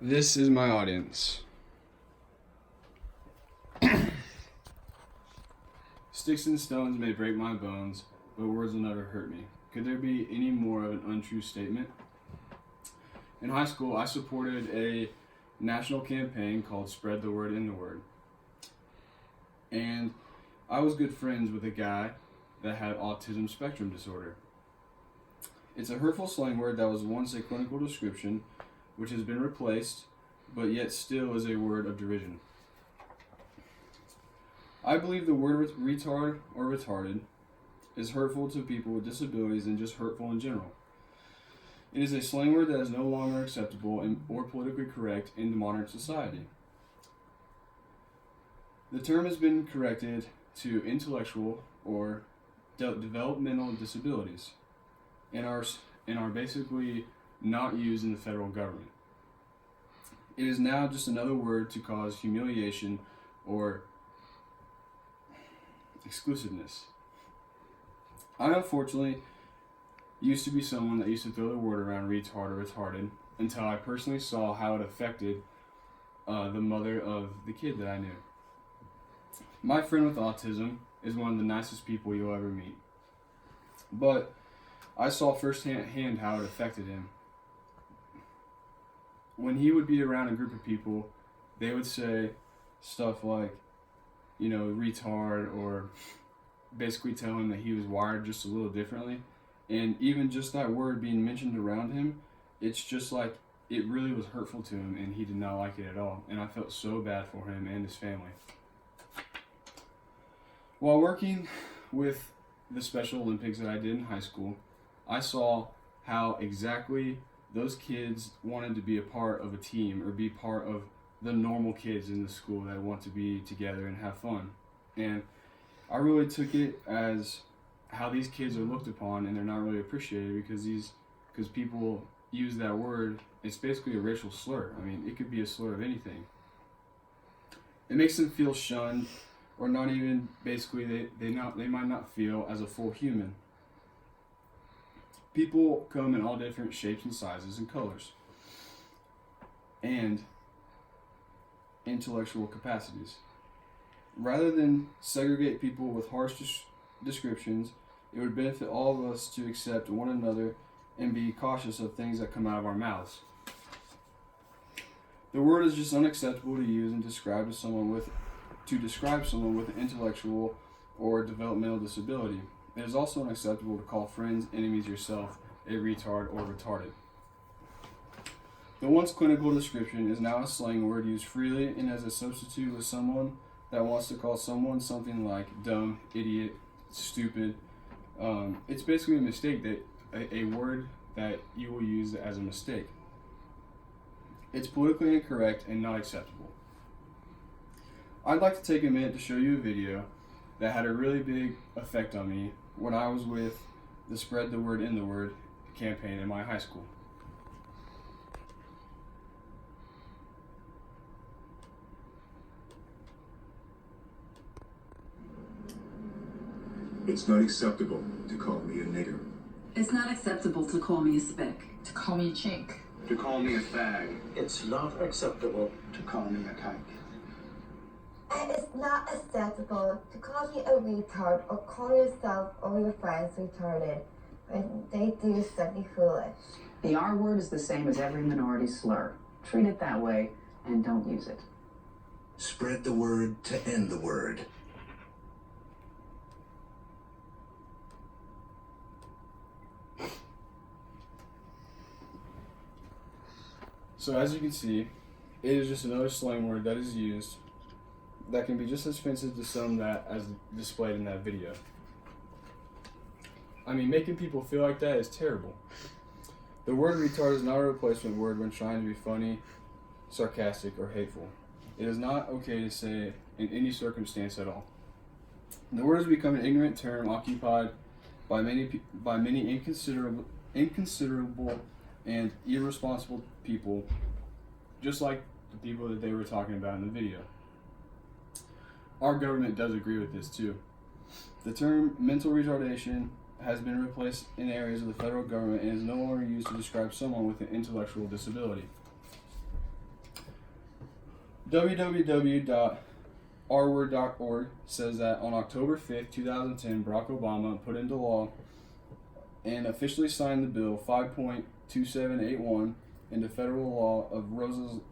This is my audience. Sticks and stones may break my bones, but words will never hurt me. Could there be any more of an untrue statement? In high school, I supported a national campaign called Spread the Word in the Word. And I was good friends with a guy that had autism spectrum disorder. It's a hurtful slang word that was once a clinical description, which has been replaced, but yet still is a word of derision. I believe the word retard or retarded is hurtful to people with disabilities and just hurtful in general. It is a slang word that is no longer acceptable or politically correct in modern society. The term has been corrected to intellectual or developmental disabilities and are basically not used in the federal government. It is now just another word to cause humiliation or exclusiveness. I unfortunately used to be someone that used to throw the word around retard or retarded until I personally saw how it affected the mother of the kid that I knew. My friend with autism is one of the nicest people you'll ever meet. But I saw firsthand how it affected him. When he would be around a group of people, they would say stuff like, retard, or basically tell him that he was wired just a little differently. And even just that word being mentioned around him, it's just like, it really was hurtful to him, and he did not like it at all. And I felt so bad for him and his family. While working with the Special Olympics that I did in high school, I saw how exactly those kids wanted to be a part of a team or be part of the normal kids in the school that want to be together and have fun. And I really took it as how these kids are looked upon, and they're not really appreciated because people use that word. It's basically a racial slur. I mean, it could be a slur of anything. It makes them feel shunned, or not even, basically they might not feel as a full human. People come in all different shapes and sizes and colors and intellectual capacities. Rather than segregate people with harsh descriptions, it would benefit all of us to accept one another and be cautious of things that come out of our mouths. The word is just unacceptable to use and describe someone with an intellectual or developmental disability. It is also unacceptable to call friends, enemies, yourself a retard or retarded. The once clinical description is now a slang word used freely and as a substitute with someone that wants to call someone something like dumb, idiot, stupid. It's basically a mistake, that a word that you will use as a mistake. It's politically incorrect and not acceptable. I'd like to take a minute to show you a video that had a really big effect on me when I was with the Spread the Word in the Word campaign in my high school. It's not acceptable to call me a nigger. It's not acceptable to call me a spick. To call me a chink. To call me a fag. It's not acceptable To call me a kike. And it's not acceptable to call you a retard or call yourself or your friends retarded when they do something foolish. The R word is the same as every minority slur. Treat it that way and don't use it. Spread the word to end the word. So as you can see, it is just another slang word that is used that can be just as offensive to some that as displayed in that video. I mean, making people feel like that is terrible. The word retard is not a replacement word when trying to be funny, sarcastic, or hateful. It is not okay to say in any circumstance at all. The word has become an ignorant term occupied by many inconsiderable and irresponsible people, just like the people that they were talking about in the video. Our government does agree with this too. The term mental retardation has been replaced in areas of the federal government and is no longer used to describe someone with an intellectual disability. www.rword.org says that on October 5th, 2010, Barack Obama put into law and officially signed the bill 5.2781 into federal law of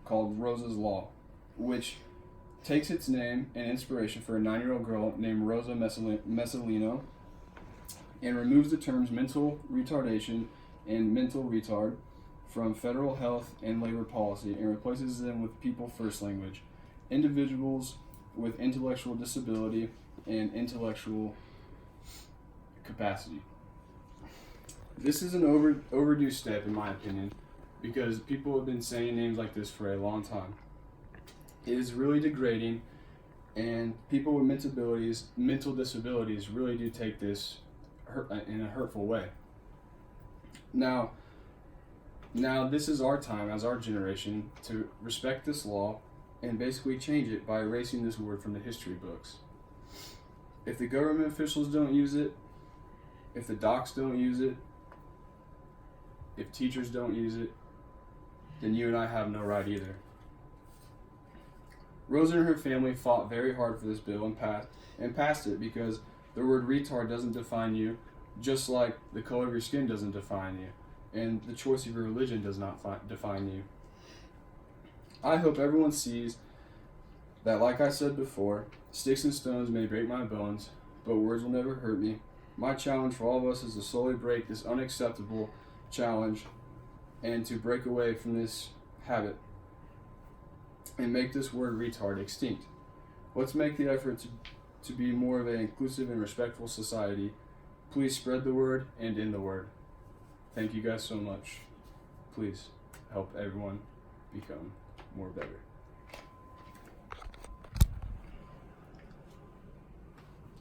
called Rosa's Law, which takes its name and inspiration for a 9-year-old girl named Rosa Messalino and removes the terms mental retardation and mental retard from federal health and labor policy and replaces them with people first language, individuals with intellectual disability and intellectual capacity. This is an overdue step, in my opinion, because people have been saying names like this for a long time. It is really degrading, and people with mental disabilities really do take this in a hurtful way. Now this is our time as our generation to respect this law and basically change it by erasing this word from the history books. If the government officials don't use it, if the docs don't use it, if teachers don't use it, then you and I have no right either. Rosa and her family fought very hard for this bill and passed it because the word retard doesn't define you, just like the color of your skin doesn't define you, and the choice of your religion does not define you. I hope everyone sees that, like I said before, sticks and stones may break my bones, but words will never hurt me. My challenge for all of us is to slowly break this unacceptable challenge and to break away from this habit and make this word retard extinct. Let's make the effort to be more of an inclusive and respectful society. Please spread the word and end the word. Thank you guys so much. Please help everyone become more better.